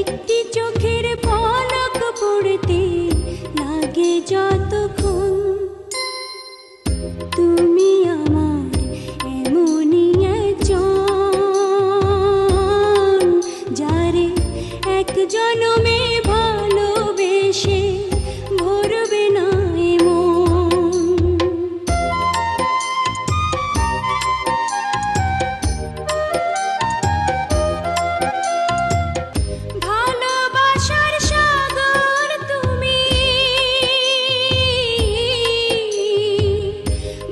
একটি চোখের পলক পড়তে লাগে যতক্ষণ, তুমি আমার এমনই একজন, যারে এক জনমে ভালোবেসে ভরবে না এ মন। ভালোবাসার সাগর তুমি,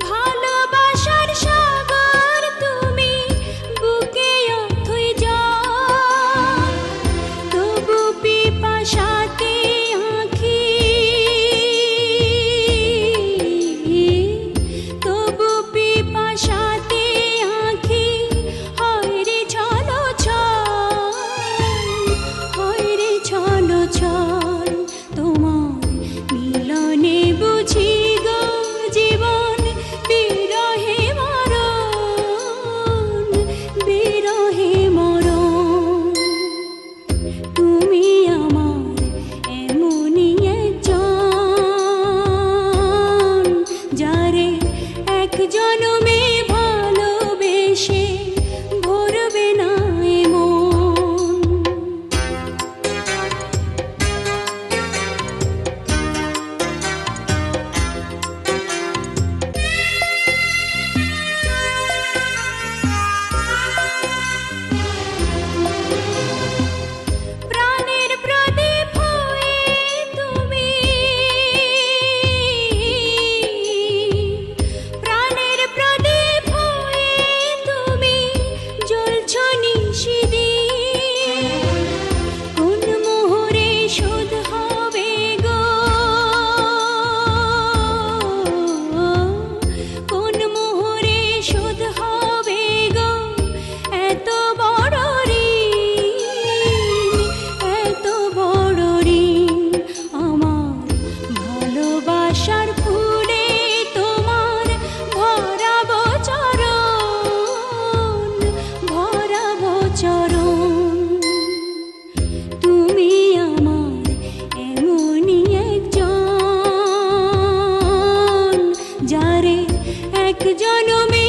ভালোবাসার সাগর তুমি, বুকে অথই জল, তবু পিপাসাতে আঁখি, তবু পিপাসাতে আঁখি হয় রে ছলো ছল, হয় রে ছলো ছল। তোমার মিলনে বুঝি গো জীবন বিরহে মরণ, বিরহে মরণ। তুমি আমার এমনই একজন, যারে এক জনমে ভালোবেসে ভরবে না এ মন। প্রাণের প্রদীপ হয়ে তুমি, প্রাণের প্রদীপ হয়ে তুমি জ্বলছো নিশিদিন। কোন মোহরে শোধ হবে গো, কোন মোহরে শোধ হবে গো এত বড় ঋণ, এত বড় ঋণ। আমার ভালোবাসার ফুলে তোমার ভরাবো চরণ, ভরাবো চরণ। তুমি আমার এমনই একজন, যারে এক জনমে